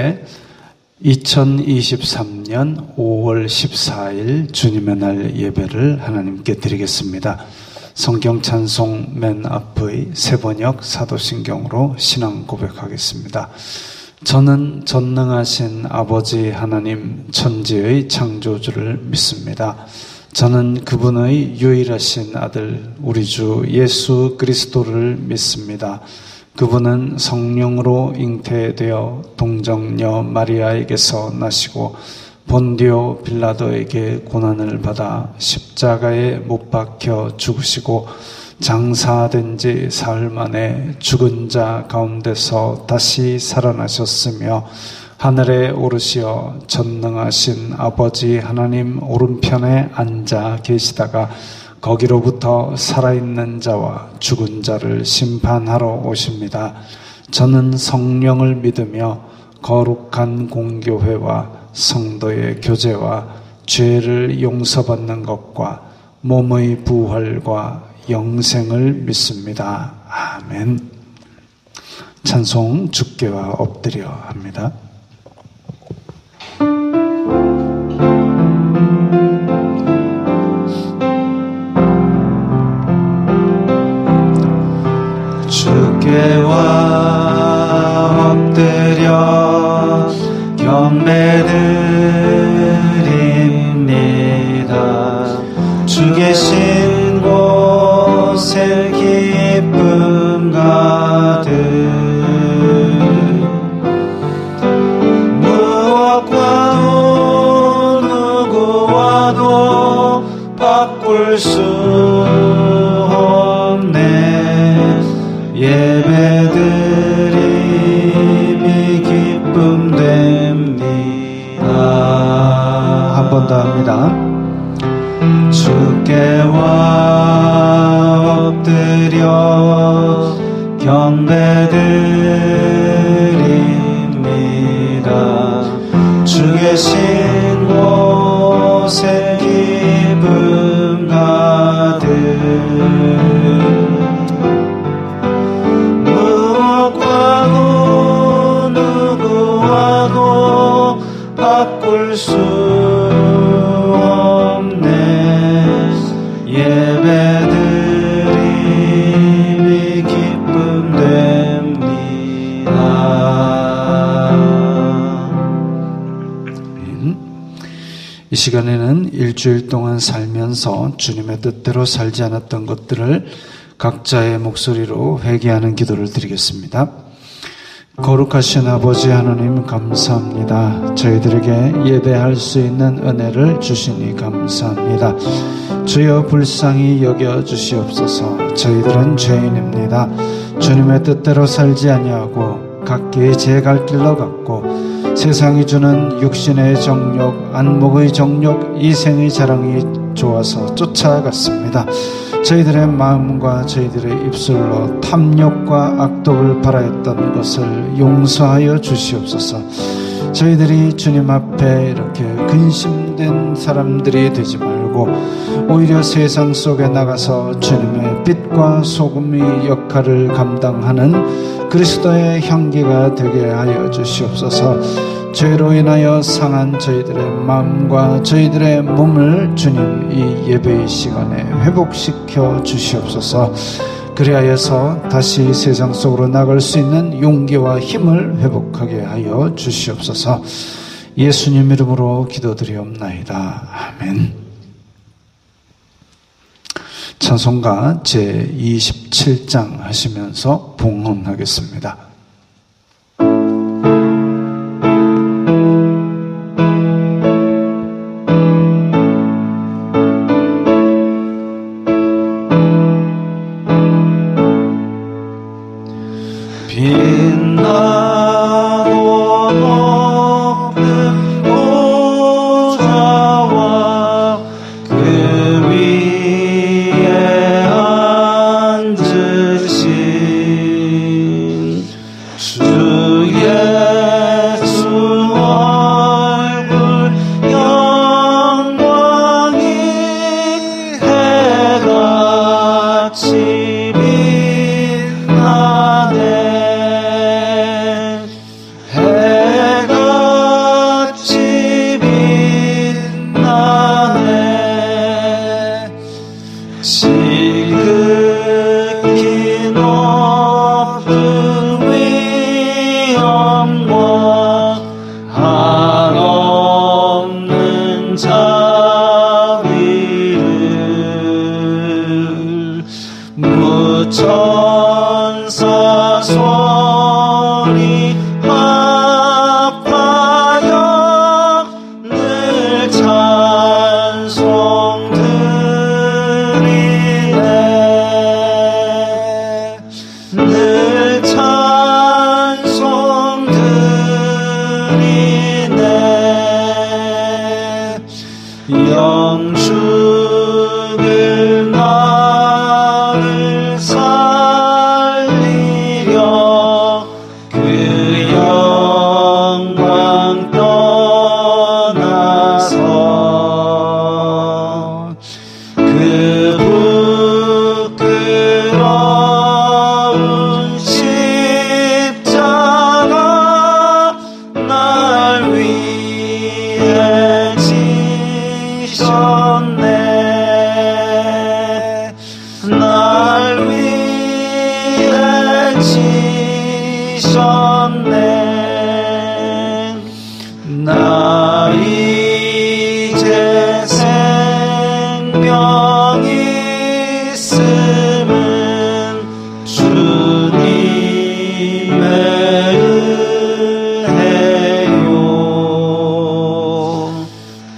번째 2023년 5월 14일 주님의 날 예배를 하나님께 드리겠습니다. 성경 찬송 맨 앞의 세번역 사도신경으로 신앙 고백하겠습니다. 저는 전능하신 아버지 하나님 천지의 창조주를 믿습니다. 저는 그분의 유일하신 아들 우리 주 예수 그리스도를 믿습니다. 그분은 성령으로 잉태되어 동정녀 마리아에게서 나시고 본디오 빌라도에게 고난을 받아 십자가에 못 박혀 죽으시고 장사된 지 사흘 만에 죽은 자 가운데서 다시 살아나셨으며 하늘에 오르시어 전능하신 아버지 하나님 오른편에 앉아 계시다가 거기로부터 살아있는 자와 죽은 자를 심판하러 오십니다. 저는 성령을 믿으며 거룩한 공교회와 성도의 교제와 죄를 용서받는 것과 몸의 부활과 영생을 믿습니다. 아멘. 찬송 주께와 엎드려 합니다. 주께와 엎드려 경배드립니다. 주 계신 곳에 기쁨 가득 무엇과도 누구와도 바꿀 수 없네. 예배드림이 기쁨됩니다. 한 번 더 합니다. 주께와 엎드려 경배드립니다. 주 계신 곳에 기쁨 가득 무엇과도 누구와도 바꿀 수 없네. 예배드림이 기쁨됩니다. 이 시간에는 일주일 동안 살면서 주님의 뜻대로 살지 않았던 것들을 각자의 목소리로 회개하는 기도를 드리겠습니다. 거룩하신 아버지 하나님 감사합니다. 저희들에게 예배할 수 있는 은혜를 주시니 감사합니다. 주여 불쌍히 여겨주시옵소서. 저희들은 죄인입니다. 주님의 뜻대로 살지 아니하고 각기 제 갈 길로 갔고 세상이 주는 육신의 정욕, 안목의 정욕, 이생의 자랑이 좋아서 쫓아갔습니다. 저희들의 마음과 저희들의 입술로 탐욕과 악독을 발하였던 것을 용서하여 주시옵소서. 저희들이 주님 앞에 이렇게 근심된 사람들이 되지 말고 오히려 세상 속에 나가서 주님의 빛과 소금의 역할을 감당하는 그리스도의 향기가 되게 하여 주시옵소서. 죄로 인하여 상한 저희들의 마음과 저희들의 몸을 주님 이 예배의 시간에 회복시켜 주시옵소서. 그리하여서 다시 세상 속으로 나갈 수 있는 용기와 힘을 회복하게 하여 주시옵소서. 예수님 이름으로 기도드리옵나이다. 아멘. 찬송가 제27장 하시면서 봉헌하겠습니다. 빛나네 해가 지극히 높은 위엄과 한없는 자비를 무천사 소리 합하여 늘 찬송 드리네. 늘 찬송 드리네. 영죽을 나를 살리려 그 영광 떠나서 그 부끄러운 십자가 날 위해 지셨네. 날 위해 지셨네. 나 이제 생명이 있음은 주님의 은혜요.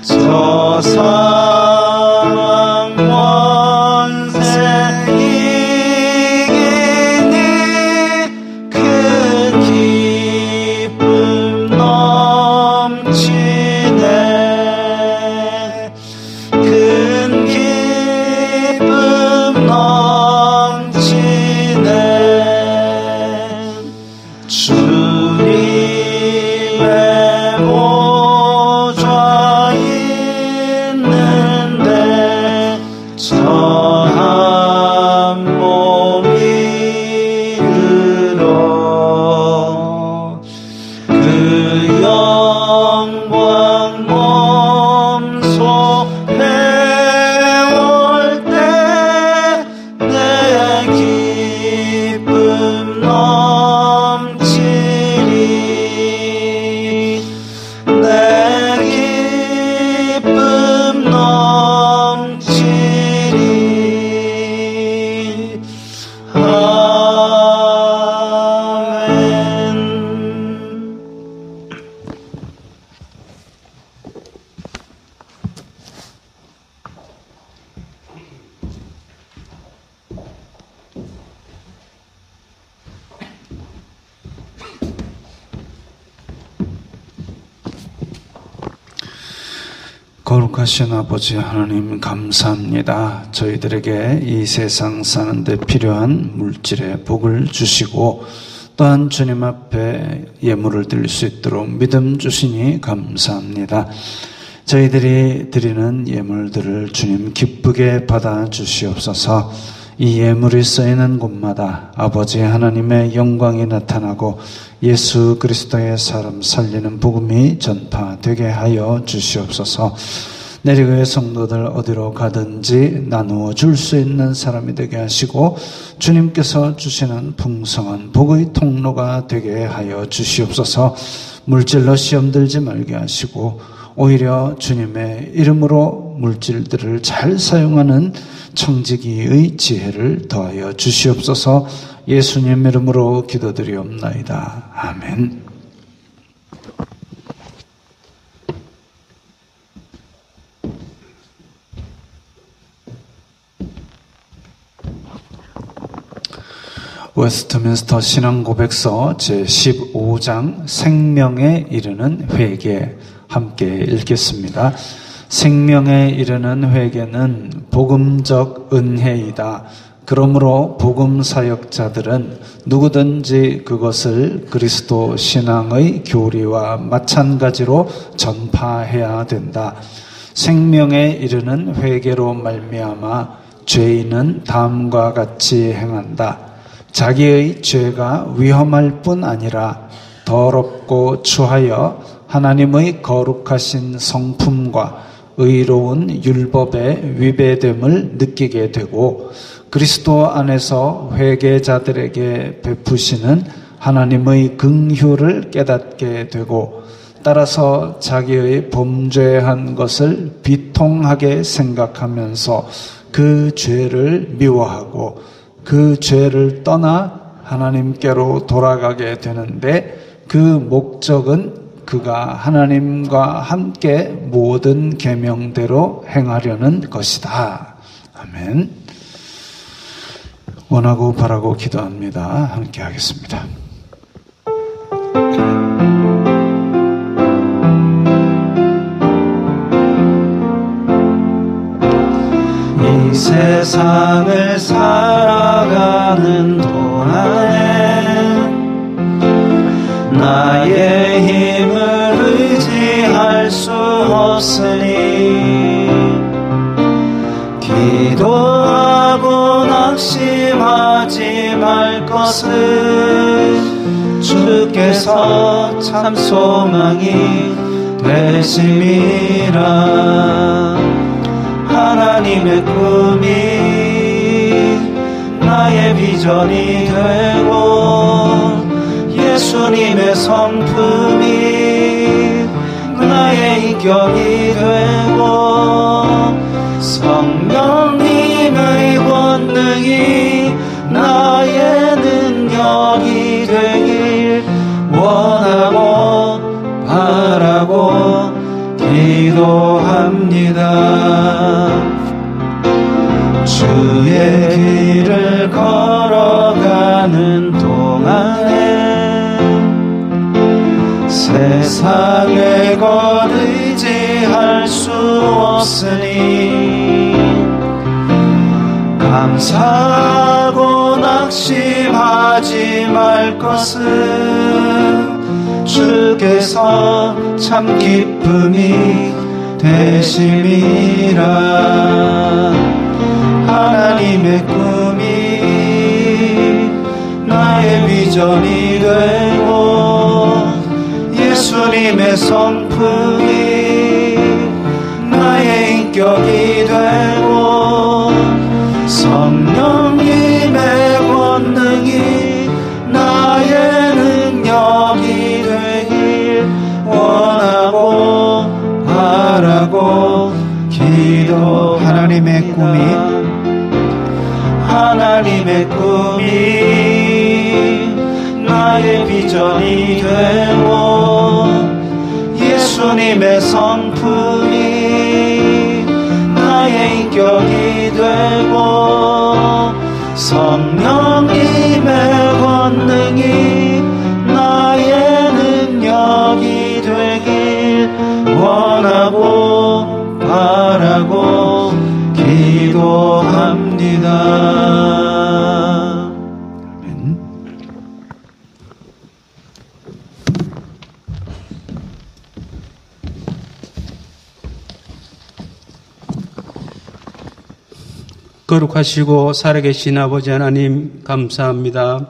저 사망 권세 이기니 큰 기쁨 넘치네. 큰 기쁨 넘치네. 주님의 보좌 있는데 저 한 몸이 들어 그 영광 몸소 해올 때 내 기쁨 넘치리. 내 기쁨 넘치리. 아멘. 거룩하신 아버지 하나님 감사합니다. 저희들에게 이 세상 사는데 필요한 물질의 복을 주시고 또한 주님 앞에 예물을 드릴 수 있도록 믿음 주시니 감사합니다. 저희들이 드리는 예물들을 주님 기쁘게 받아 주시옵소서. 이 예물이 쓰이는 곳마다 아버지 하나님의 영광이 나타나고 예수 그리스도의 사람 살리는 복음이 전파되게 하여 주시옵소서. 내리교회 성도들 어디로 가든지 나누어 줄 수 있는 사람이 되게 하시고 주님께서 주시는 풍성한 복의 통로가 되게 하여 주시옵소서. 물질로 시험 들지 말게 하시고 오히려 주님의 이름으로 물질들을 잘 사용하는 청지기의 지혜를 더하여 주시옵소서. 예수님 이름으로 기도드리옵나이다. 아멘. 웨스트민스터 신앙고백서 제15장 생명에 이르는 회개 함께 읽겠습니다. 생명에 이르는 회개는 복음적 은혜이다. 그러므로 복음 사역자들은 누구든지 그것을 그리스도 신앙의 교리와 마찬가지로 전파해야 된다. 생명에 이르는 회개로 말미암아 죄인은 다음과 같이 행한다. 자기의 죄가 위험할 뿐 아니라 더럽고 추하여 하나님의 거룩하신 성품과 의로운 율법의 위배됨을 느끼게 되고 그리스도 안에서 회개자들에게 베푸시는 하나님의 긍휼을 깨닫게 되고 따라서 자기의 범죄한 것을 비통하게 생각하면서 그 죄를 미워하고 그 죄를 떠나 하나님께로 돌아가게 되는데 그 목적은 그가 하나님과 함께 모든 계명대로 행하려는 것이다. 아멘. 원하고 바라고 기도합니다. 함께 하겠습니다. 이 세상을 살아가는 동안에 나의 힘을 의지할 수 없으니 기도하고 낙심하지 말 것을 주께서 참 소망이 되심이라. 하나님의 꿈이 나의 비전이 되고 예수님의 성품이 나의 인격이 되고 성령님의 권능이 나의 능력이 되길 원하고 바라고 기도합니다. 주의 길을 걸어가는 동안에 세상의 것 의지할 수 없으니 감사하고 낙심하지 말 것은 주께서 참 기쁨이 되심이라. 하나님의 꿈이 나의 비전이 되고 예수님의 성품이 나의 인격이 되고 성령님의 권능이 나의 능력이 되길 원하고 바라고 기도. 하나님의 꿈이 나의 비전이 되고 예수님의 성품이 나의 인격이 되고 성령님의 권능이 나의 능력이 되길 원하고 바라고 기도합니다. 거룩하시고 살아계신 아버지 하나님 감사합니다.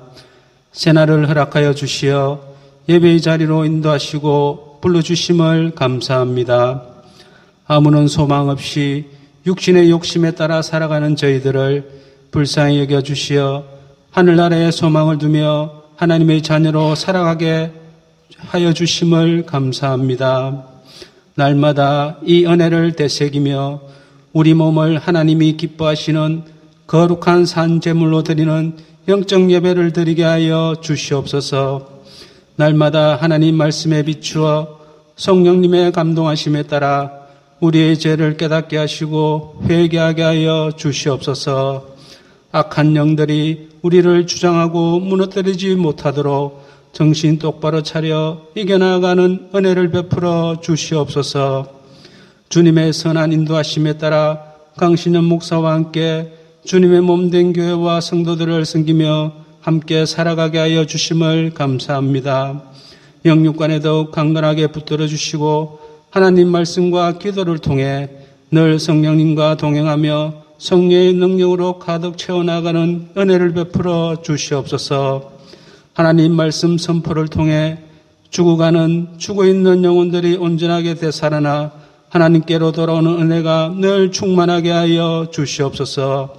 새날을 허락하여 주시어 예배의 자리로 인도하시고 불러주심을 감사합니다. 아무런 소망 없이 육신의 욕심에 따라 살아가는 저희들을 불쌍히 여겨주시어 하늘나라에 소망을 두며 하나님의 자녀로 살아가게 하여 주심을 감사합니다. 날마다 이 은혜를 되새기며 우리 몸을 하나님이 기뻐하시는 거룩한 산제물로 드리는 영적 예배를 드리게 하여 주시옵소서. 날마다 하나님 말씀에 비추어 성령님의 감동하심에 따라 우리의 죄를 깨닫게 하시고 회개하게 하여 주시옵소서. 악한 영들이 우리를 주장하고 무너뜨리지 못하도록 정신 똑바로 차려 이겨나가는 은혜를 베풀어 주시옵소서. 주님의 선한 인도하심에 따라 강신현 목사와 함께 주님의 몸된 교회와 성도들을 섬기며 함께 살아가게 하여 주심을 감사합니다. 영육간에 더욱 강건하게 붙들어 주시고 하나님 말씀과 기도를 통해 늘 성령님과 동행하며 성령의 능력으로 가득 채워나가는 은혜를 베풀어 주시옵소서. 하나님 말씀 선포를 통해 죽어있는 영혼들이 온전하게 되살아나 하나님께로 돌아오는 은혜가 늘 충만하게 하여 주시옵소서.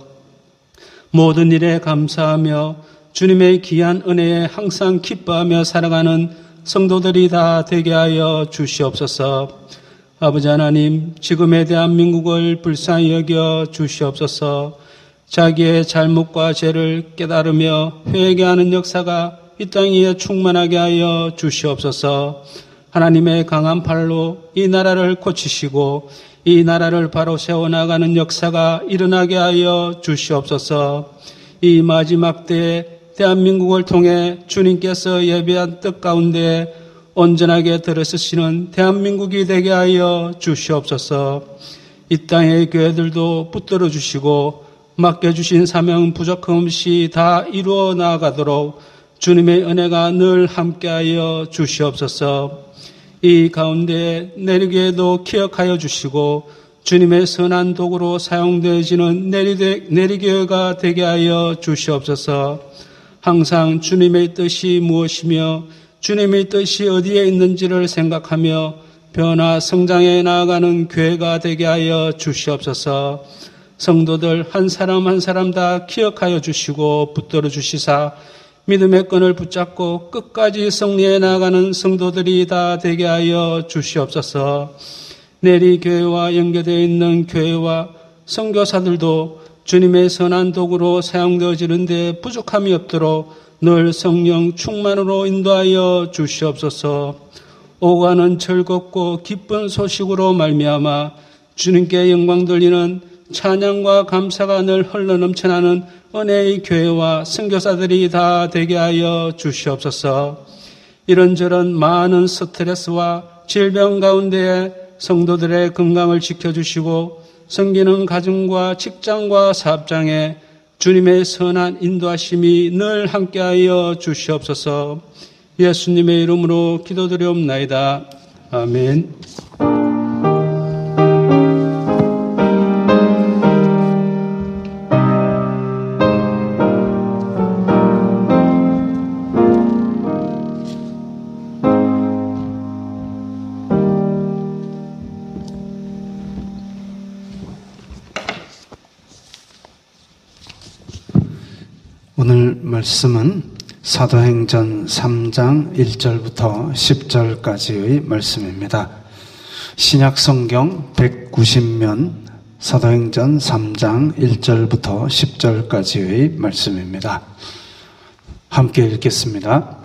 모든 일에 감사하며 주님의 귀한 은혜에 항상 기뻐하며 살아가는 성도들이 다 되게 하여 주시옵소서. 아버지 하나님, 지금의 대한민국을 불쌍히 여겨 주시옵소서. 자기의 잘못과 죄를 깨달으며 회개하는 역사가 이 땅 위에 충만하게 하여 주시옵소서. 하나님의 강한 팔로 이 나라를 고치시고 이 나라를 바로 세워나가는 역사가 일어나게 하여 주시옵소서. 이 마지막 때에 대한민국을 통해 주님께서 예비한 뜻 가운데 온전하게 들어서시는 대한민국이 되게 하여 주시옵소서. 이 땅의 교회들도 붙들어 주시고 맡겨주신 사명 부족함없이 다 이루어 나아가도록 주님의 은혜가 늘 함께하여 주시옵소서. 이 가운데 내리교회도 기억하여 주시고 주님의 선한 도구로 사용되어지는 내리교회가 되게 하여 주시옵소서. 항상 주님의 뜻이 무엇이며 주님의 뜻이 어디에 있는지를 생각하며 변화 성장해 나아가는 교회가 되게 하여 주시옵소서. 성도들 한 사람 한 사람 다 기억하여 주시고 붙들어 주시사 믿음의 끈을 붙잡고 끝까지 승리해 나가는 성도들이 다 되게 하여 주시옵소서. 내리교회와 연계되어 있는 교회와 선교사들도 주님의 선한 도구로 사용되어지는데 부족함이 없도록 늘 성령 충만으로 인도하여 주시옵소서. 오가는 즐겁고 기쁜 소식으로 말미암아 주님께 영광 돌리는 찬양과 감사가 늘 흘러넘쳐나는 은혜의 교회와 선교사들이 다 되게 하여 주시옵소서. 이런저런 많은 스트레스와 질병 가운데 성도들의 건강을 지켜주시고 섬기는 가정과 직장과 사업장에 주님의 선한 인도하심이 늘 함께하여 주시옵소서. 예수님의 이름으로 기도드리옵나이다. 아멘. 오늘 말씀은 사도행전 3장 1절부터 10절까지의 말씀입니다. 신약성경 190면 사도행전 3장 1절부터 10절까지의 말씀입니다. 함께 읽겠습니다.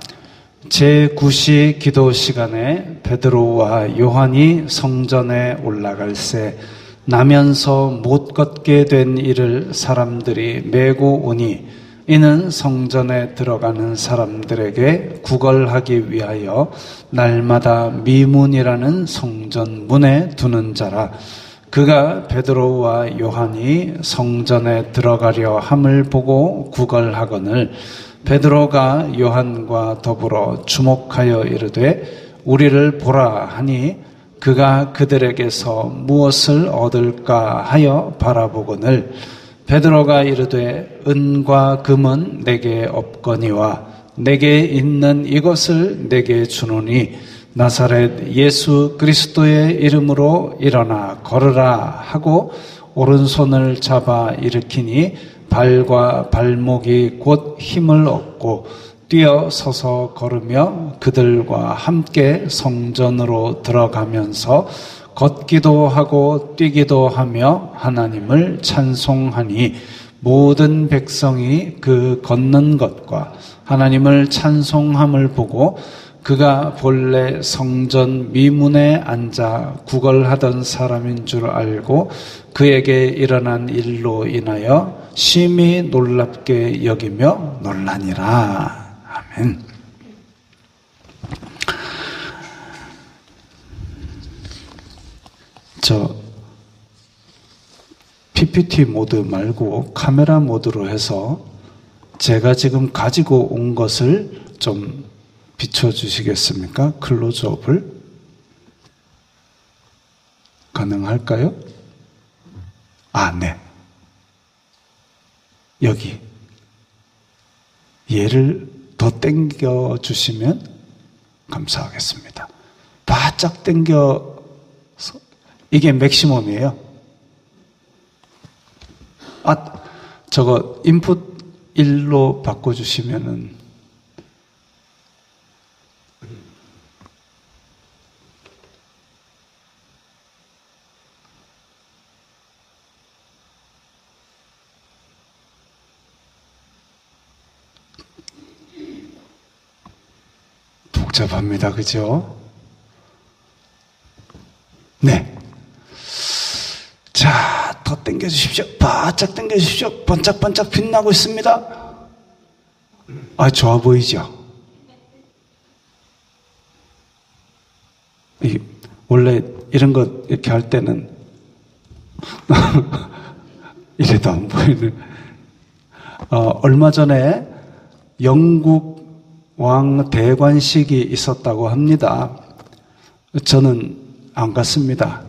제9시 기도 시간에 베드로와 요한이 성전에 올라갈새 나면서 못 걷게 된 이를 사람들이 메고 오니 이는 성전에 들어가는 사람들에게 구걸하기 위하여 날마다 미문이라는 성전 문에 두는 자라. 그가 베드로와 요한이 성전에 들어가려 함을 보고 구걸하거늘 베드로가 요한과 더불어 주목하여 이르되 우리를 보라 하니 그가 그들에게서 무엇을 얻을까 하여 바라보거늘 베드로가 이르되 은과 금은 내게 없거니와 내게 있는 이것을 내게 주노니 나사렛 예수 그리스도의 이름으로 일어나 걸으라 하고 오른손을 잡아 일으키니 발과 발목이 곧 힘을 얻고 뛰어 서서 걸으며 그들과 함께 성전으로 들어가면서 걷기도 하고 뛰기도 하며 하나님을 찬송하니 모든 백성이 그 걷는 것과 하나님을 찬송함을 보고 그가 본래 성전 미문에 앉아 구걸하던 사람인 줄 알고 그에게 일어난 일로 인하여 심히 놀랍게 여기며 놀라니라. 아멘. 저 PPT 모드 말고 카메라 모드로 해서 제가 지금 가지고 온 것을 좀 비춰주시겠습니까? 클로즈업을 가능할까요? 네. 여기 얘를 더 당겨 주시면 감사하겠습니다. 바짝 당겨서 이게 맥시멈이에요. 저거 인풋 1로 바꿔주시면은 복잡합니다. 그죠? 네. 자, 더 당겨주십시오. 바짝 당겨주십시오. 번쩍번쩍 빛나고 있습니다. 좋아 보이죠? 원래 이런 거 이렇게 할 때는 이래도 안 보이는. 얼마 전에 영국 왕 대관식이 있었다고 합니다. 저는 안 갔습니다.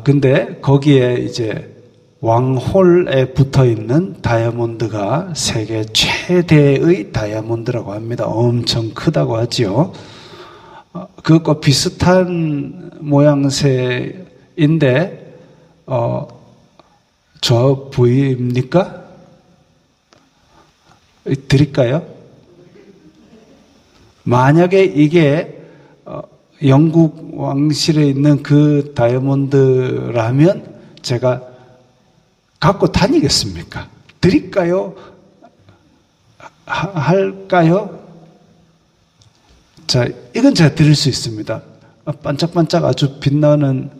근데 거기에 이제 왕홀에 붙어 있는 다이아몬드가 세계 최대의 다이아몬드라고 합니다. 엄청 크다고 하지요. 그것과 비슷한 모양새인데, 좋아 보입니까? 드릴까요? 만약에 이게 영국 왕실에 있는 그 다이아몬드라면 제가 갖고 다니겠습니까? 드릴까요? 할까요? 자, 이건 제가 드릴 수 있습니다. 반짝반짝 아주 빛나는,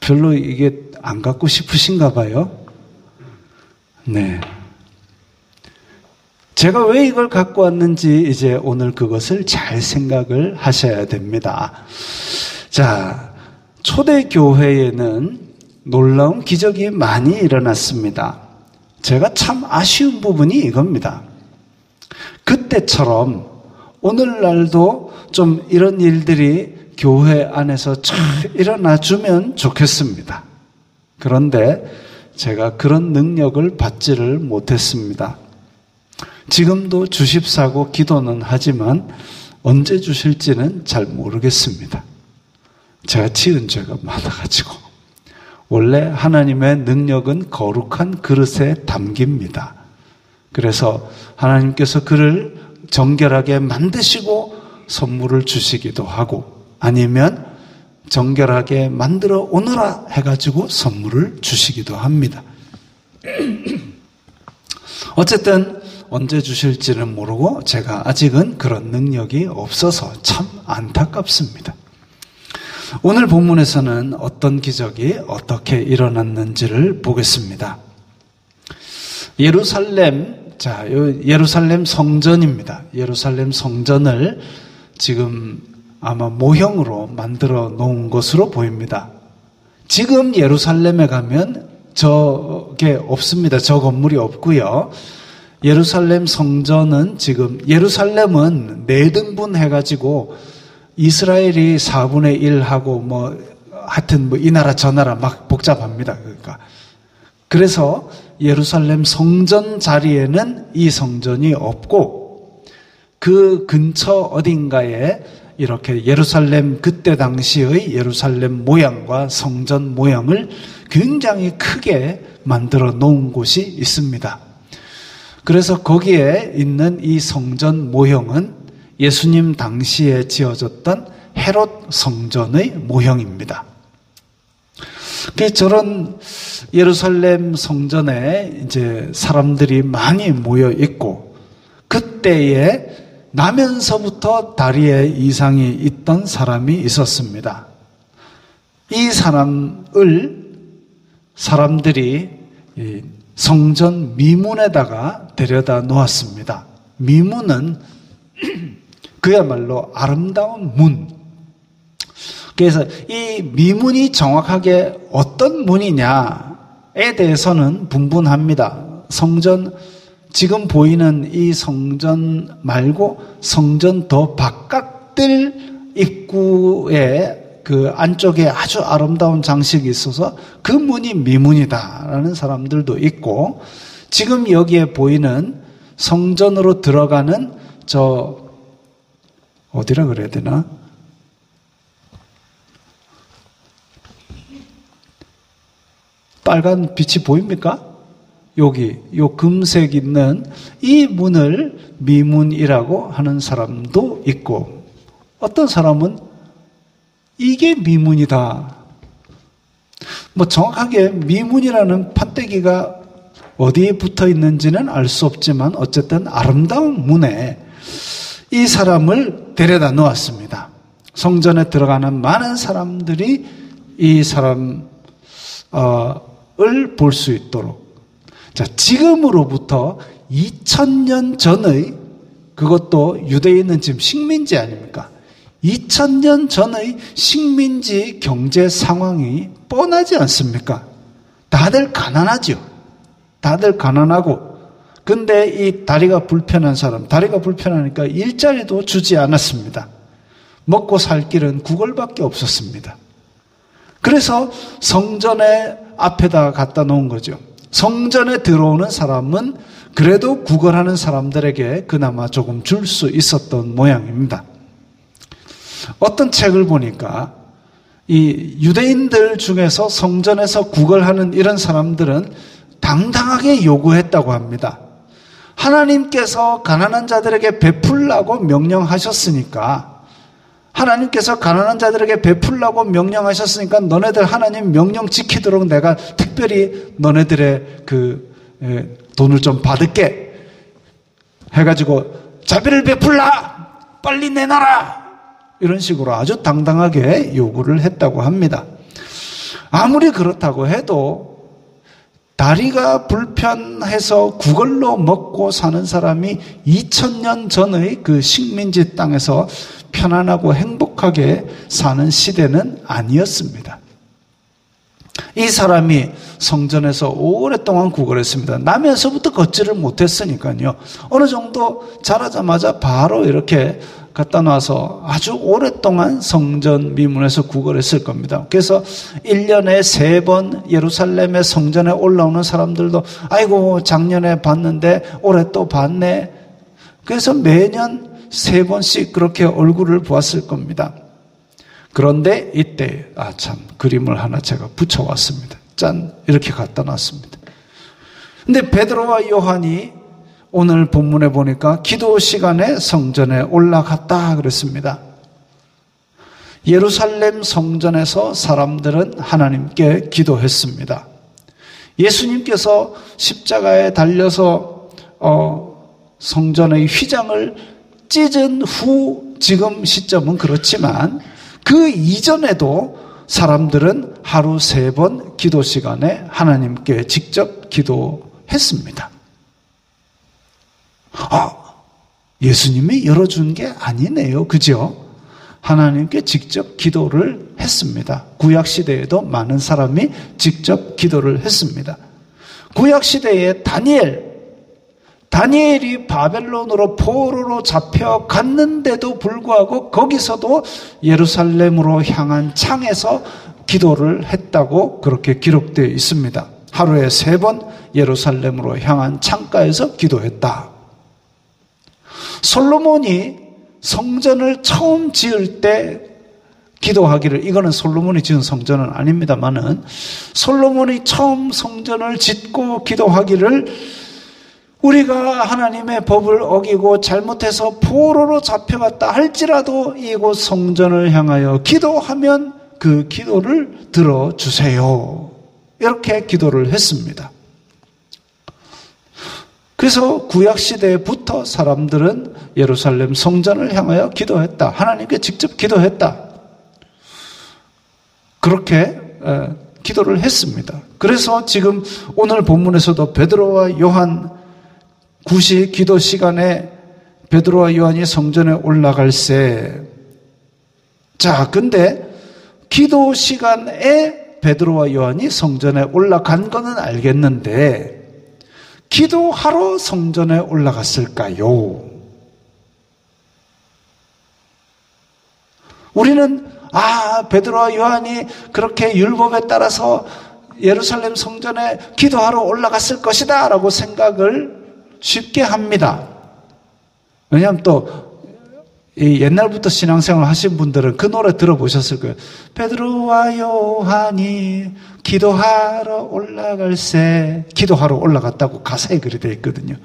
별로 이게 안 갖고 싶으신가 봐요. 네. 제가 왜 이걸 갖고 왔는지 이제 오늘 그것을 잘 생각을 하셔야 됩니다. 자, 초대교회에는 놀라운 기적이 많이 일어났습니다. 제가 참 아쉬운 부분이 이겁니다. 그때처럼 오늘날도 좀 이런 일들이 교회 안에서 잘 일어나주면 좋겠습니다. 그런데 제가 그런 능력을 받지를 못했습니다. 지금도 주십사고 기도는 하지만 언제 주실지는 잘 모르겠습니다. 제가 지은 죄가 많아가지고. 원래 하나님의 능력은 거룩한 그릇에 담깁니다. 그래서 하나님께서 그를 정결하게 만드시고 선물을 주시기도 하고, 아니면 정결하게 만들어 오너라 해가지고 선물을 주시기도 합니다. 어쨌든 언제 주실지는 모르고 제가 아직은 그런 능력이 없어서 참 안타깝습니다. 오늘 본문에서는 어떤 기적이 어떻게 일어났는지를 보겠습니다. 예루살렘 성전입니다. 예루살렘 성전을 지금 아마 모형으로 만들어 놓은 것으로 보입니다. 지금 예루살렘에 가면 저게 없습니다. 저 건물이 없고요. 예루살렘 성전은 지금, 예루살렘은 4등분 해가지고 이스라엘이 4분의 1하고 하여튼 이 나라 저 나라 막 복잡합니다. 그러니까. 그래서 예루살렘 성전 자리에는 이 성전이 없고, 그 근처 어딘가에 이렇게 예루살렘, 그때 당시의 예루살렘 모양과 성전 모양을 굉장히 크게 만들어 놓은 곳이 있습니다. 그래서 거기에 있는 이 성전 모형은 예수님 당시에 지어졌던 헤롯 성전의 모형입니다. 저런 예루살렘 성전에 이제 사람들이 많이 모여 있고, 그때에 나면서부터 다리에 이상이 있던 사람이 있었습니다. 이 사람을 사람들이 성전 미문에다가 데려다 놓았습니다. 미문은 그야말로 아름다운 문. 그래서 이 미문이 정확하게 어떤 문이냐에 대해서는 분분합니다. 성전, 지금 보이는 이 성전 말고 성전 더 바깥들 입구에 그 안쪽에 아주 아름다운 장식이 있어서 그 문이 미문이다라는 사람들도 있고, 지금 여기에 보이는 성전으로 들어가는 어디라 그래야 되나? 빨간 빛이 보입니까? 여기 요 금색 있는 이 문을 미문이라고 하는 사람도 있고, 어떤 사람은 이게 미문이다. 뭐 정확하게 미문이라는 판때기가 어디에 붙어 있는지는 알 수 없지만 어쨌든 아름다운 문에 이 사람을 데려다 놓았습니다. 성전에 들어가는 많은 사람들이 이 사람을 볼 수 있도록. 자, 지금으로부터 2000년 전의, 그것도 유대인은 지금 식민지 아닙니까? 2000년 전의 식민지 경제 상황이 뻔하지 않습니까? 다들 가난하죠. 다들 가난하고, 근데 이 다리가 불편한 사람, 다리가 불편하니까 일자리도 주지 않았습니다. 먹고 살 길은 구걸밖에 없었습니다. 그래서 성전의 앞에다 갖다 놓은 거죠. 성전에 들어오는 사람은 그래도 구걸하는 사람들에게 그나마 조금 줄 수 있었던 모양입니다. 어떤 책을 보니까 이 유대인들 중에서 성전에서 구걸하는 이런 사람들은 당당하게 요구했다고 합니다. 하나님께서 가난한 자들에게 베풀라고 명령하셨으니까, 하나님께서 가난한 자들에게 베풀라고 명령하셨으니까 너네들 하나님 명령 지키도록 내가 특별히 너네들의 돈을 좀 받을게 해가지고 자비를 베풀라, 빨리 내놔라, 이런 식으로 아주 당당하게 요구를 했다고 합니다. 아무리 그렇다고 해도 다리가 불편해서 구걸로 먹고 사는 사람이 2000년 전의 그 식민지 땅에서 편안하고 행복하게 사는 시대는 아니었습니다. 이 사람이 성전에서 오랫동안 구걸했습니다. 나면서부터 걷지를 못했으니까요. 어느 정도 자라자마자 바로 이렇게 갖다 놔서 아주 오랫동안 성전 미문에서 구걸했을 겁니다. 그래서 1년에 3번 예루살렘의 성전에 올라오는 사람들도 아이고 작년에 봤는데 올해 또 봤네. 그래서 매년 3번씩 그렇게 얼굴을 보았을 겁니다. 그런데 이때 참 그림을 하나 제가 붙여왔습니다. 짠, 이렇게 갖다 놨습니다. 근데 베드로와 요한이 오늘 본문에 보니까 기도 시간에 성전에 올라갔다 그랬습니다. 예루살렘 성전에서 사람들은 하나님께 기도했습니다. 예수님께서 십자가에 달려서 성전의 휘장을 찢은 후 지금 시점은 그렇지만 그 이전에도 사람들은 하루 3번 기도 시간에 하나님께 직접 기도했습니다. 예수님이 열어준 게 아니네요. 그죠? 하나님께 직접 기도를 했습니다. 구약시대에도 많은 사람이 직접 기도를 했습니다. 구약시대에 다니엘이 바벨론으로 포로로 잡혀갔는데도 불구하고 거기서도 예루살렘으로 향한 창에서 기도를 했다고 그렇게 기록되어 있습니다. 하루에 3번 예루살렘으로 향한 창가에서 기도했다. 솔로몬이 성전을 처음 지을 때 기도하기를, 이거는 솔로몬이 지은 성전은 아닙니다만은 솔로몬이 처음 성전을 짓고 기도하기를 우리가 하나님의 법을 어기고 잘못해서 포로로 잡혀갔다 할지라도 이곳 성전을 향하여 기도하면 그 기도를 들어주세요. 이렇게 기도를 했습니다. 그래서 구약시대부터 사람들은 예루살렘 성전을 향하여 기도했다. 하나님께 직접 기도했다. 그렇게 기도를 했습니다. 그래서 지금 오늘 본문에서도 베드로와 요한 구시 기도 시간에 베드로와 요한이 성전에 올라갈새, 자, 근데 기도 시간에 베드로와 요한이 성전에 올라간 거는 알겠는데 기도하러 성전에 올라갔을까요? 우리는 베드로와 요한이 그렇게 율법에 따라서 예루살렘 성전에 기도하러 올라갔을 것이다 라고 생각을 쉽게 합니다. 왜냐하면 또 이 옛날부터 신앙생활 하신 분들은 그 노래 들어보셨을 거예요. 베드로와 요한이 기도하러 올라갈새. 기도하러 올라갔다고 가사에 그리 되어 있거든요.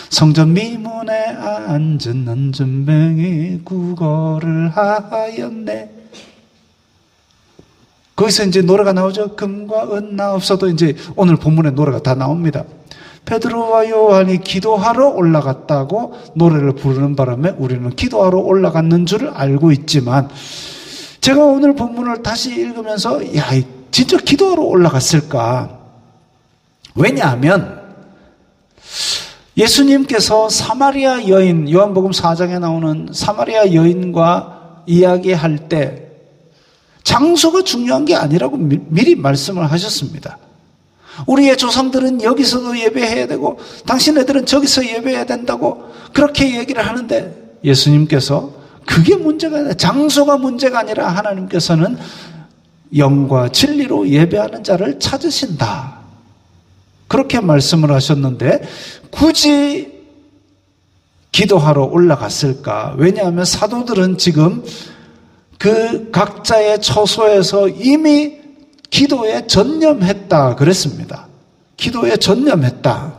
성전 미문에 앉은 난전병이 구걸을 하였네. 거기서 이제 노래가 나오죠. 금과 은나 없어도 이제 오늘 본문에 노래가 다 나옵니다. 베드로와 요한이 기도하러 올라갔다고 노래를 부르는 바람에 우리는 기도하러 올라갔는 줄 알고 있지만, 제가 오늘 본문을 다시 읽으면서 진짜 기도하러 올라갔을까? 왜냐하면 예수님께서 사마리아 여인, 요한복음 4장에 나오는 사마리아 여인과 이야기할 때 장소가 중요한 게 아니라고 미리 말씀을 하셨습니다. 우리의 조상들은 여기서도 예배해야 되고 당신네들은 저기서 예배해야 된다고 그렇게 얘기를 하는데, 예수님께서 그게 문제가 아니라, 장소가 문제가 아니라 하나님께서는 영과 진리로 예배하는 자를 찾으신다, 그렇게 말씀을 하셨는데 굳이 기도하러 올라갔을까? 왜냐하면 사도들은 지금 그 각자의 처소에서 이미 기도에 전념했다 그랬습니다. 기도에 전념했다.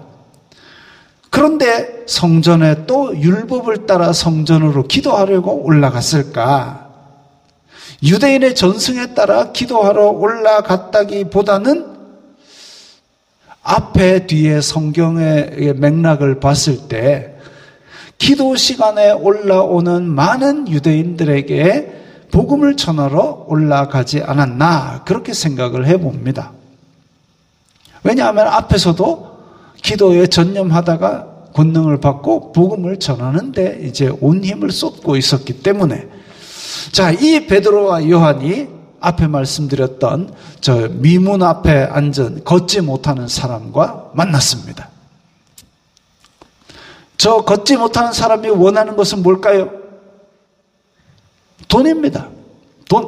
그런데 성전에 또 율법을 따라 성전으로 기도하려고 올라갔을까? 유대인의 전승에 따라 기도하러 올라갔다기보다는 앞에 뒤에 성경의 맥락을 봤을 때 기도 시간에 올라오는 많은 유대인들에게 복음을 전하러 올라가지 않았나, 그렇게 생각을 해봅니다. 왜냐하면 앞에서도 기도에 전념하다가 권능을 받고 복음을 전하는데 이제 온 힘을 쏟고 있었기 때문에. 자, 이 베드로와 요한이 앞에 말씀드렸던 저 미문 앞에 앉은 걷지 못하는 사람과 만났습니다. 저 걷지 못하는 사람이 원하는 것은 뭘까요? 돈입니다. 돈.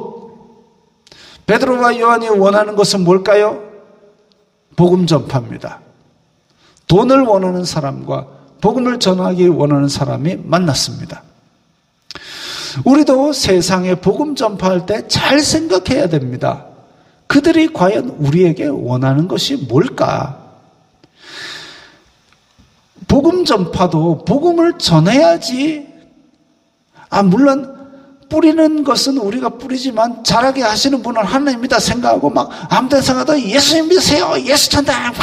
베드로와 요한이 원하는 것은 뭘까요? 복음 전파입니다. 돈을 원하는 사람과 복음을 전하기 원하는 사람이 만났습니다. 우리도 세상에 복음 전파할 때 잘 생각해야 됩니다. 그들이 과연 우리에게 원하는 것이 뭘까? 복음 전파도 복음을 전해야지. 물론 뿌리는 것은 우리가 뿌리지만 잘하게 하시는 분은 하나님이다 생각하고 막 아무 데나 가도 예수님 믿으세요, 예수 찬다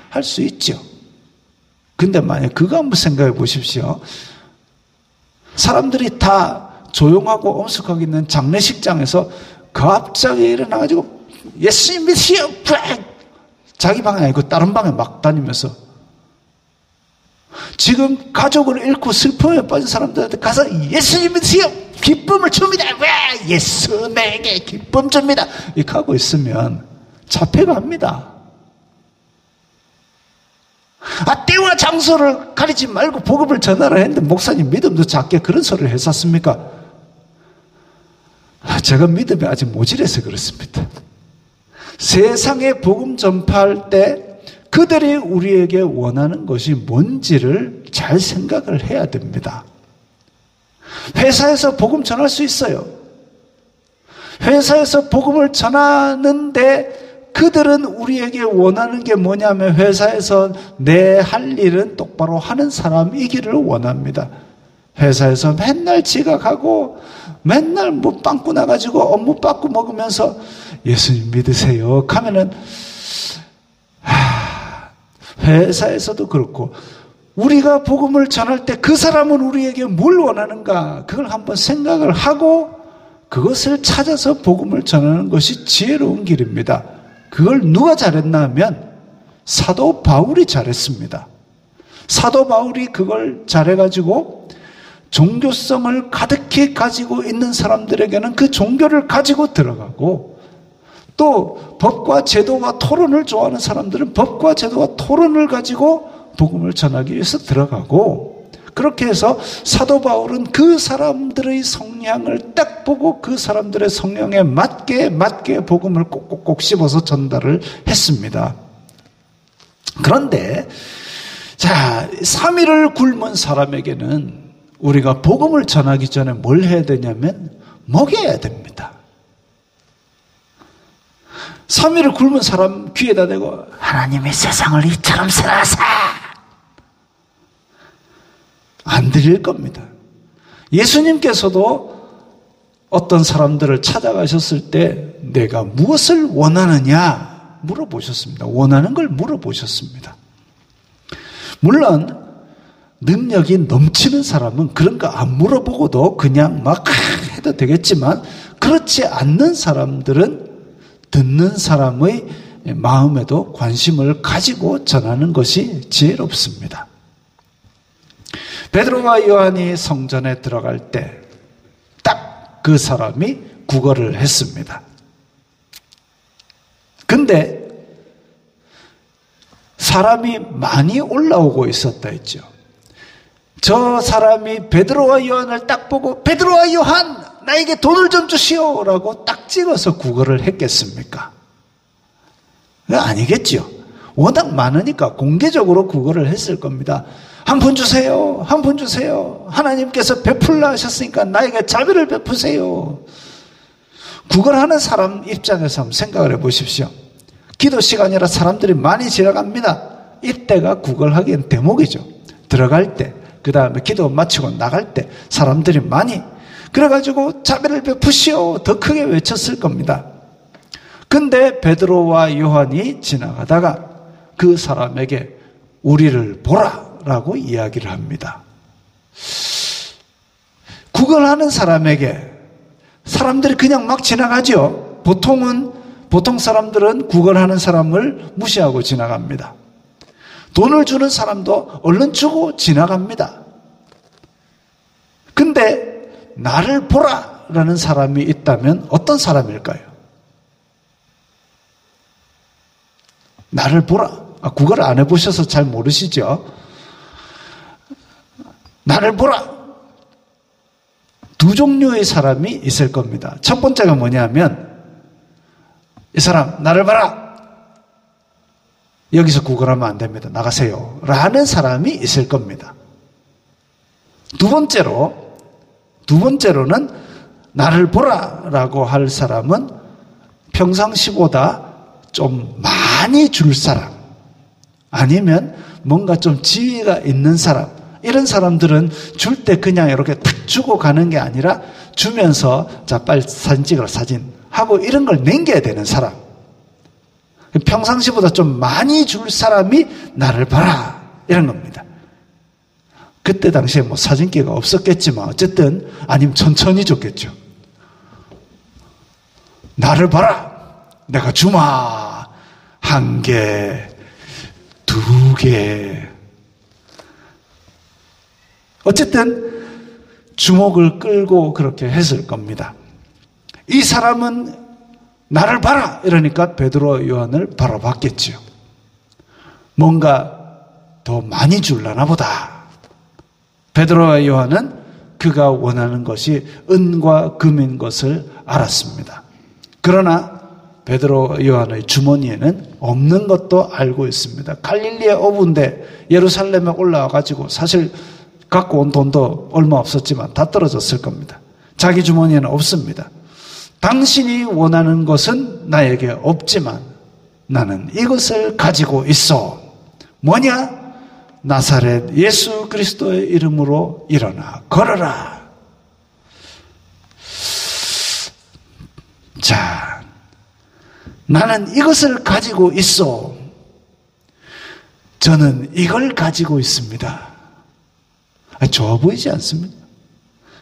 할 수 있죠. 근데 만약 그거 한번 생각해 보십시오. 사람들이 다 조용하고 엄숙하게 있는 장례식장에서 갑자기 일어나가지고 예수님 믿으세요, 자기 방에 아니고 다른 방에 막 다니면서 지금 가족을 잃고 슬픔에 빠진 사람들한테 가서 예수님 믿으세요, 기쁨을 줍니다, 왜 예수 내게 기쁨 줍니다, 이렇게 하고 있으면 잡혀갑니다. 때와 장소를 가리지 말고 복음을 전하라 했는데 목사님 믿음도 작게 그런 소리를 했었습니까? 제가 믿음이 아직 모질해서 그렇습니다. 세상에 복음 전파할 때 그들이 우리에게 원하는 것이 뭔지를 잘 생각을 해야 됩니다. 회사에서 복음 전할 수 있어요. 회사에서 복음을 전하는데 그들은 우리에게 원하는 게 뭐냐면 회사에서 내 할 일은 똑바로 하는 사람이기를 원합니다. 회사에서 맨날 지각하고 맨날 뭐 빵꾸 나가지고 업무 빵꾸 먹으면서 예수님 믿으세요 하면은 회사에서도 그렇고 우리가 복음을 전할 때 그 사람은 우리에게 뭘 원하는가, 그걸 한번 생각을 하고 그것을 찾아서 복음을 전하는 것이 지혜로운 길입니다. 그걸 누가 잘했나 하면 사도 바울이 잘했습니다. 사도 바울이 그걸 잘해가지고 종교성을 가득히 가지고 있는 사람들에게는 그 종교를 가지고 들어가고, 또 법과 제도와 토론을 좋아하는 사람들은 법과 제도와 토론을 가지고 복음을 전하기 위해서 들어가고, 그렇게 해서 사도 바울은 그 사람들의 성향을 딱 보고 그 사람들의 성향에 맞게 복음을 꼭꼭꼭 씹어서 전달을 했습니다. 그런데 자, 3일을 굶은 사람에게는 우리가 복음을 전하기 전에 뭘 해야 되냐면 먹여야 됩니다. 3일을 굶은 사람 귀에다 대고 하나님이 세상을 이처럼 사랑하사 안 들릴 겁니다. 예수님께서도 어떤 사람들을 찾아가셨을 때 내가 무엇을 원하느냐 물어보셨습니다. 원하는 걸 물어보셨습니다. 물론 능력이 넘치는 사람은 그런 거 안 물어보고도 그냥 막 해도 되겠지만 그렇지 않는 사람들은 듣는 사람의 마음에도 관심을 가지고 전하는 것이 지혜롭습니다. 베드로와 요한이 성전에 들어갈 때 딱 그 사람이 구걸을 했습니다. 근데 사람이 많이 올라오고 있었다 했죠. 저 사람이 베드로와 요한을 딱 보고 베드로와 요한 나에게 돈을 좀 주시오 라고 딱 찍어서 구걸을 했겠습니까? 아니겠죠. 워낙 많으니까 공개적으로 구걸을 했을 겁니다. 한 푼 주세요. 한 푼 주세요. 하나님께서 베풀라 하셨으니까 나에게 자비를 베푸세요. 구걸하는 사람 입장에서 한번 생각을 해보십시오. 기도 시간이라 사람들이 많이 지나갑니다. 이때가 구걸하기엔 대목이죠. 들어갈 때, 그 다음에 기도 마치고 나갈 때 사람들이 많이 그래가지고 자비를 베푸시오 더 크게 외쳤을 겁니다. 근데 베드로와 요한이 지나가다가 그 사람에게 우리를 보라 라고 이야기를 합니다. 구걸하는 사람에게 사람들이 그냥 막 지나가죠. 보통 사람들은 구걸하는 사람을 무시하고 지나갑니다. 돈을 주는 사람도 얼른 주고 지나갑니다. 근데 나를 보라 라는 사람이 있다면 어떤 사람일까요? 나를 보라. 구걸 안 해보셔서 잘 모르시죠? 나를 보라. 두 종류의 사람이 있을 겁니다. 첫 번째가 뭐냐면 이 사람 나를 봐라. 여기서 구걸하면 안 됩니다. 나가세요. 라는 사람이 있을 겁니다. 두 번째로는 나를 보라라고 할 사람은 평상시보다 좀 많이 줄 사람 아니면 뭔가 좀 지위가 있는 사람 이런 사람들은 줄 때 그냥 이렇게 탁 주고 가는 게 아니라 주면서 자 빨리 사진 찍으라 사진 하고 이런 걸 남겨야 되는 사람 평상시보다 좀 많이 줄 사람이 나를 봐라 이런 겁니다. 그때 당시에 뭐 사진기가 없었겠지만 어쨌든 아니면 천천히 줬겠죠. 나를 봐라. 내가 주마. 1개, 2개. 어쨌든 주목을 끌고 그렇게 했을 겁니다. 이 사람은 나를 봐라 이러니까 베드로와 요한을 바라봤겠지요. 뭔가 더 많이 줄라나 보다. 베드로와 요한은 그가 원하는 것이 은과 금인 것을 알았습니다. 그러나 베드로 요한의 주머니에는 없는 것도 알고 있습니다. 갈릴리의 어부인데 예루살렘에 올라와가지고 사실 갖고 온 돈도 얼마 없었지만 다 떨어졌을 겁니다. 자기 주머니에는 없습니다. 당신이 원하는 것은 나에게 없지만 나는 이것을 가지고 있어. 뭐냐? 나사렛 예수 그리스도의 이름으로 일어나 걸어라. 자, 나는 이것을 가지고 있어. 저는 이걸 가지고 있습니다. 좋아 보이지 않습니까?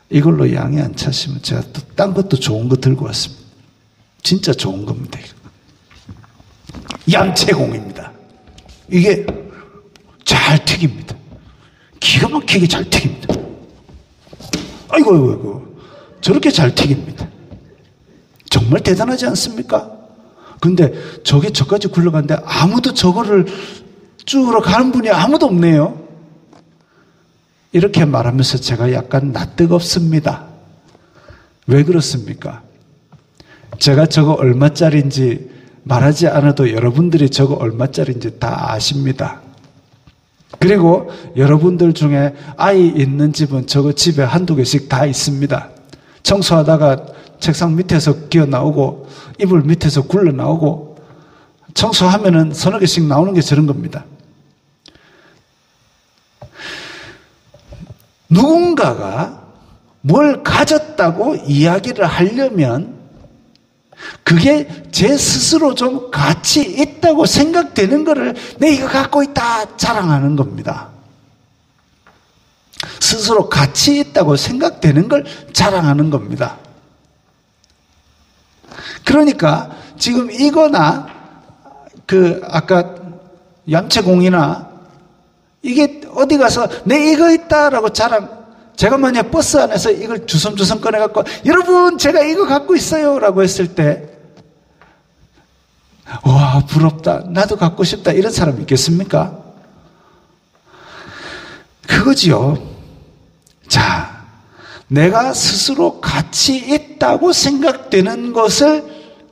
이걸로 양이 안 차시면 제가 또 딴 것도 좋은 거 들고 왔습니다. 진짜 좋은 겁니다. 양채공입니다. 이게 잘 튀깁니다. 기가 막히게 잘 튀깁니다. 아이고. 저렇게 잘 튀깁니다. 정말 대단하지 않습니까? 근데 저게 저까지 굴러가는데 아무도 저거를 쭈러 가는 분이 아무도 없네요. 이렇게 말하면서 제가 약간 낯뜨겁습니다. 왜 그렇습니까? 제가 저거 얼마짜리인지 말하지 않아도 여러분들이 저거 얼마짜리인지 다 아십니다. 그리고 여러분들 중에 아이 있는 집은 저거 집에 한두 개씩 다 있습니다. 청소하다가 책상 밑에서 기어 나오고 이불 밑에서 굴러 나오고 청소하면은 서너 개씩 나오는 게 저런 겁니다. 누군가가 뭘 가졌다고 이야기를 하려면 그게 제 스스로 좀 가치 있다고 생각되는 거를 내 이거 갖고 있다 자랑하는 겁니다. 스스로 가치 있다고 생각되는 걸 자랑하는 겁니다. 그러니까 지금 이거나 아까 얌체공이나 이게 어디 가서 내 이거 있다라고 제가 만약 버스 안에서 이걸 주섬주섬 꺼내갖고 여러분 제가 이거 갖고 있어요 라고 했을 때 와 부럽다 나도 갖고 싶다 이런 사람 있겠습니까? 그거지요. 자, 내가 스스로 가치 있다고 생각되는 것을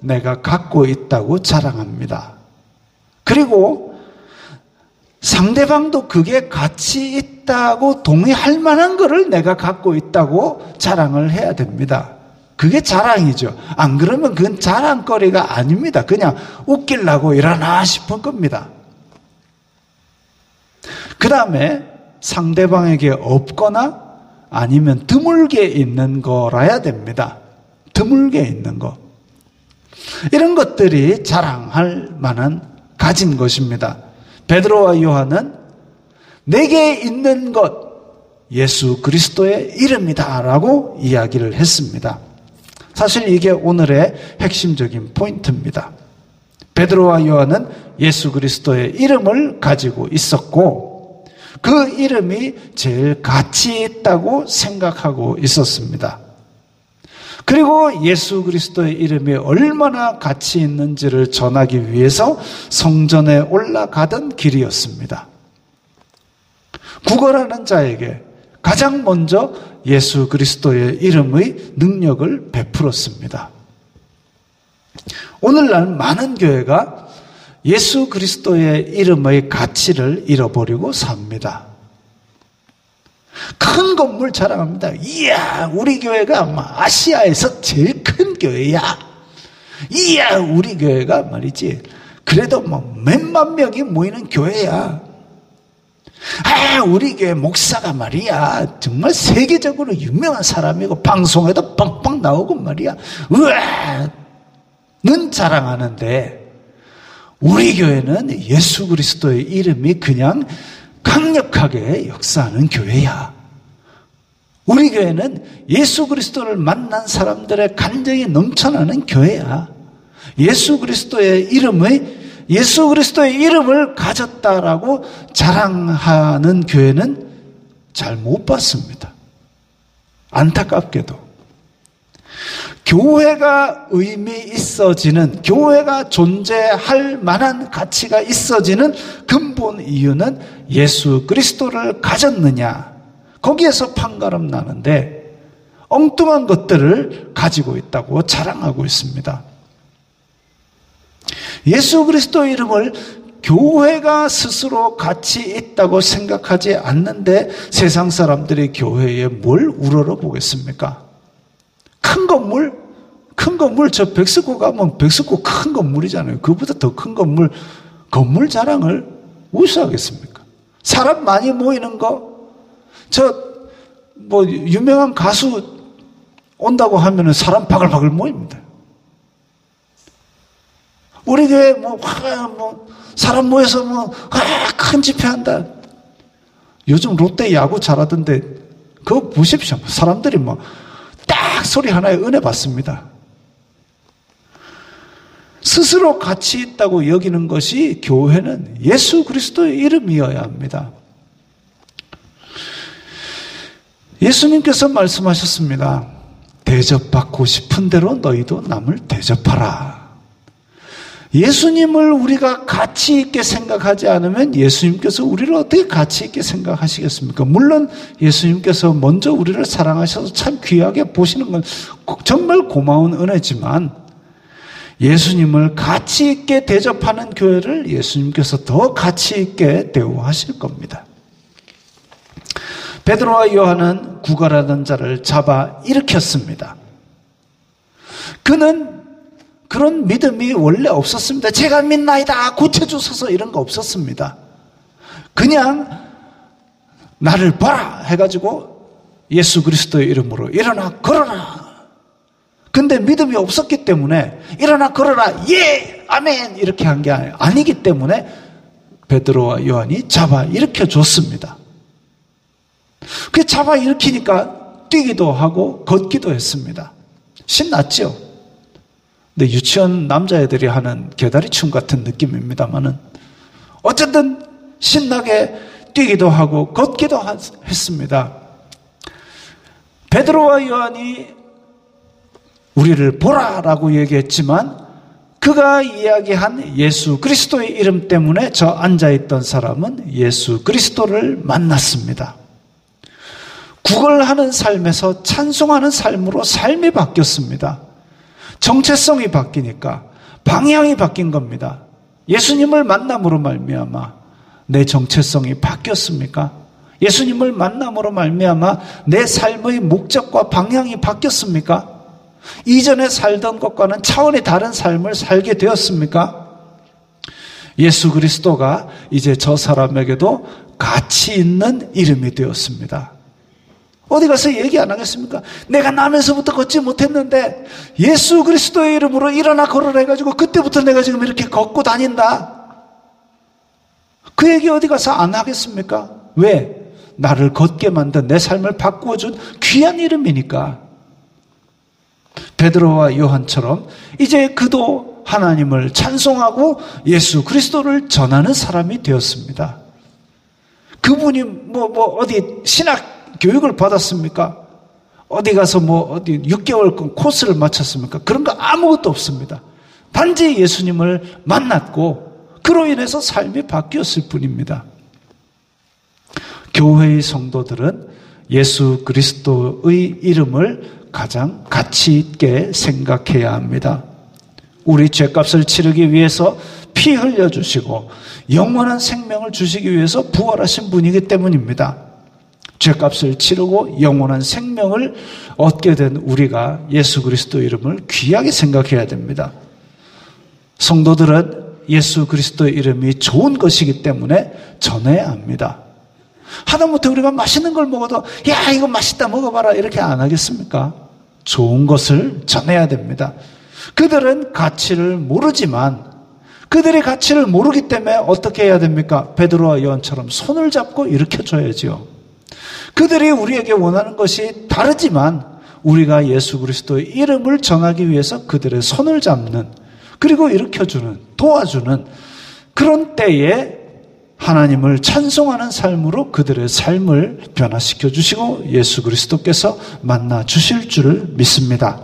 내가 갖고 있다고 자랑합니다. 그리고 상대방도 그게 가치 있다고 동의할 만한 것을 내가 갖고 있다고 자랑을 해야 됩니다. 그게 자랑이죠. 안 그러면 그건 자랑거리가 아닙니다. 그냥 웃기려고 이러나 싶은 겁니다. 그 다음에 상대방에게 없거나 아니면 드물게 있는 거라야 됩니다. 드물게 있는 거. 이런 것들이 자랑할 만한 가진 것입니다. 베드로와 요한은 내게 있는 것 예수 그리스도의 이름이다 라고 이야기를 했습니다. 사실 이게 오늘의 핵심적인 포인트입니다. 베드로와 요한은 예수 그리스도의 이름을 가지고 있었고 그 이름이 제일 가치 있다고 생각하고 있었습니다. 그리고 예수 그리스도의 이름이 얼마나 가치 있는지를 전하기 위해서 성전에 올라가던 길이었습니다. 구걸하는 자에게 가장 먼저 예수 그리스도의 이름의 능력을 베풀었습니다. 오늘날 많은 교회가 예수 그리스도의 이름의 가치를 잃어버리고 삽니다. 큰 건물 자랑합니다. 이야, 우리 교회가 아마 아시아에서 제일 큰 교회야. 이야, 우리 교회가 말이지. 그래도 뭐 몇만 명이 모이는 교회야. 아, 우리 교회 목사가 말이야. 정말 세계적으로 유명한 사람이고 방송에도 빵빵 나오고 말이야. 우와! 는 자랑하는데 우리 교회는 예수 그리스도의 이름이 그냥 강력하게 역사하는 교회야. 우리 교회는 예수 그리스도를 만난 사람들의 간증이 넘쳐나는 교회야. 예수 그리스도의 이름을 가졌다라고 자랑하는 교회는 잘 못 봤습니다. 안타깝게도. 교회가 의미 있어지는, 교회가 존재할 만한 가치가 있어지는 근본 이유는 예수 그리스도를 가졌느냐. 거기에서 판가름 나는데 엉뚱한 것들을 가지고 있다고 자랑하고 있습니다. 예수 그리스도 이름을 교회가 스스로 가치 있다고 생각하지 않는데 세상 사람들이 교회에 뭘 우러러 보겠습니까? 큰 건물, 저 백스코 가면 백스코 큰 건물이잖아요. 그보다 더 큰 건물 자랑을 무엇이 하겠습니까? 사람 많이 모이는 거, 유명한 가수 온다고 하면은 사람 바글바글 모입니다. 우리 교회 사람 모여서 큰 집회한다. 요즘 롯데 야구 잘하던데 그거 보십시오. 사람들이 딱 소리 하나에 은혜 받습니다. 스스로 가치 있다고 여기는 것이 교회는 예수 그리스도의 이름이어야 합니다. 예수님께서 말씀하셨습니다. 대접받고 싶은 대로 너희도 남을 대접하라. 예수님을 우리가 가치 있게 생각하지 않으면 예수님께서 우리를 어떻게 가치 있게 생각하시겠습니까? 물론 예수님께서 먼저 우리를 사랑하셔서 참 귀하게 보시는 건 정말 고마운 은혜지만 예수님을 가치 있게 대접하는 교회를 예수님께서 더 가치 있게 대우하실 겁니다. 베드로와 요한은 구걸하던 자를 잡아 일으켰습니다. 그는 그런 믿음이 원래 없었습니다. 제가 믿나이다, 고쳐주소서, 이런 거 없었습니다. 그냥 나를 봐라 해가지고 예수 그리스도의 이름으로 일어나 걸어라. 근데 믿음이 없었기 때문에 일어나 걸어라, 예, 아멘, 이렇게 한 게 아니기 때문에 베드로와 요한이 잡아 일으켜 줬습니다. 그 잡아 일으키니까 뛰기도 하고 걷기도 했습니다. 신났죠? 근데 유치원 남자애들이 하는 개다리춤 같은 느낌입니다만은 어쨌든 신나게 뛰기도 하고 걷기도 했습니다. 베드로와 요한이 우리를 보라라고 얘기했지만 그가 이야기한 예수 그리스도의 이름 때문에 저 앉아있던 사람은 예수 그리스도를 만났습니다. 구걸하는 삶에서 찬송하는 삶으로 삶이 바뀌었습니다. 정체성이 바뀌니까 방향이 바뀐 겁니다. 예수님을 만남으로 말미암아 내 정체성이 바뀌었습니까? 예수님을 만남으로 말미암아 내 삶의 목적과 방향이 바뀌었습니까? 이전에 살던 것과는 차원이 다른 삶을 살게 되었습니까? 예수 그리스도가 이제 저 사람에게도 가치 있는 이름이 되었습니다. 어디 가서 얘기 안 하겠습니까? 내가 나면서부터 걷지 못했는데 예수 그리스도의 이름으로 일어나 걸으라 해가지고 그때부터 내가 지금 이렇게 걷고 다닌다. 그 얘기 어디 가서 안 하겠습니까? 왜? 나를 걷게 만든, 내 삶을 바꾸어준 귀한 이름이니까. 베드로와 요한처럼 이제 그도 하나님을 찬송하고 예수 그리스도를 전하는 사람이 되었습니다. 그분이 어디 신학 교육을 받았습니까? 어디 가서 어디 6개월 코스를 마쳤습니까? 그런 거 아무것도 없습니다. 단지 예수님을 만났고 그로 인해서 삶이 바뀌었을 뿐입니다. 교회의 성도들은 예수 그리스도의 이름을 가장 가치 있게 생각해야 합니다. 우리 죄값을 치르기 위해서 피 흘려주시고 영원한 생명을 주시기 위해서 부활하신 분이기 때문입니다. 죄값을 치르고 영원한 생명을 얻게 된 우리가 예수 그리스도 이름을 귀하게 생각해야 됩니다. 성도들은 예수 그리스도의 이름이 좋은 것이기 때문에 전해야 합니다. 하다못해 우리가 맛있는 걸 먹어도 야 이거 맛있다 먹어봐라 이렇게 안 하겠습니까? 좋은 것을 전해야 됩니다. 그들은 가치를 모르지만 그들의 가치를 모르기 때문에 어떻게 해야 됩니까? 베드로와 요한처럼 손을 잡고 일으켜줘야지요. 그들이 우리에게 원하는 것이 다르지만 우리가 예수 그리스도의 이름을 전하기 위해서 그들의 손을 잡는, 그리고 일으켜주는, 도와주는 그런 때에 하나님을 찬송하는 삶으로 그들의 삶을 변화시켜 주시고 예수 그리스도께서 만나 주실 줄을 믿습니다.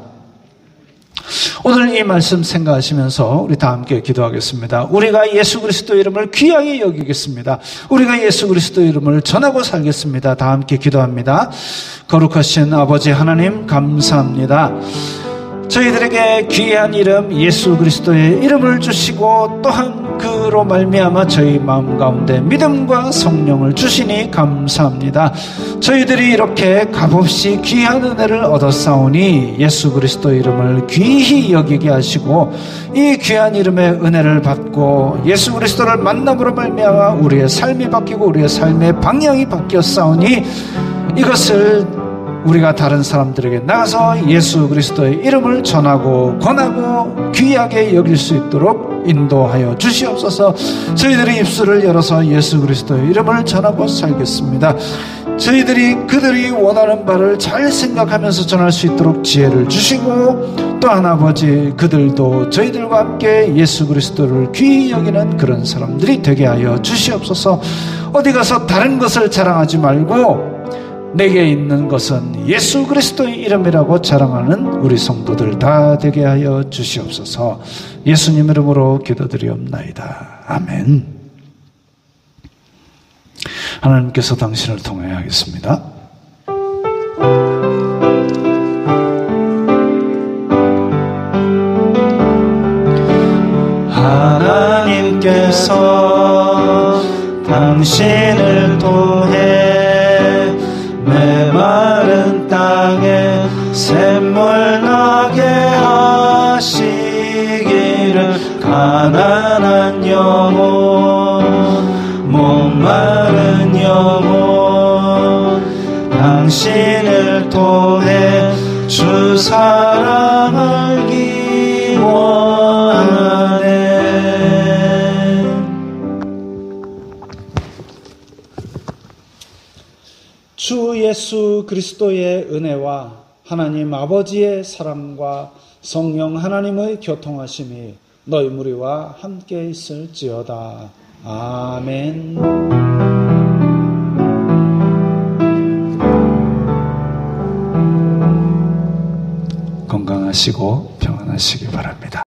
오늘 이 말씀 생각하시면서 우리 다 함께 기도하겠습니다. 우리가 예수 그리스도 이름을 귀하게 여기겠습니다. 우리가 예수 그리스도 이름을 전하고 살겠습니다. 다 함께 기도합니다. 거룩하신 아버지 하나님 감사합니다. 저희들에게 귀한 이름 예수 그리스도의 이름을 주시고 또한 그로 말미암아 저희 마음 가운데 믿음과 성령을 주시니 감사합니다. 저희들이 이렇게 값없이 귀한 은혜를 얻었사오니 예수 그리스도의 이름을 귀히 여기게 하시고 이 귀한 이름의 은혜를 받고 예수 그리스도를 만남으로 말미암아 우리의 삶이 바뀌고 우리의 삶의 방향이 바뀌었사오니 이것을 우리가 다른 사람들에게 나가서 예수 그리스도의 이름을 전하고 권하고 귀하게 여길 수 있도록 인도하여 주시옵소서. 저희들이 입술을 열어서 예수 그리스도의 이름을 전하고 살겠습니다. 저희들이 그들이 원하는 바를 잘 생각하면서 전할 수 있도록 지혜를 주시고 또한 아버지 그들도 저희들과 함께 예수 그리스도를 귀히 여기는 그런 사람들이 되게 하여 주시옵소서. 어디 가서 다른 것을 자랑하지 말고 내게 있는 것은 예수 그리스도의 이름이라고 자랑하는 우리 성도들 다 되게 하여 주시옵소서. 예수님 이름으로 기도드리옵나이다. 아멘. 하나님께서 당신을 통하여 하겠습니다. 하나님께서 당신을 통해 샘물 나게 하시기를 가난한 영혼 목마른 영혼 당신을 통해 주 사랑을 기원하네. 주 예수 그리스도의 은혜와 하나님 아버지의 사랑과 성령 하나님의 교통하심이 너희 무리와 함께 있을지어다. 아멘. 건강하시고 평안하시기 바랍니다.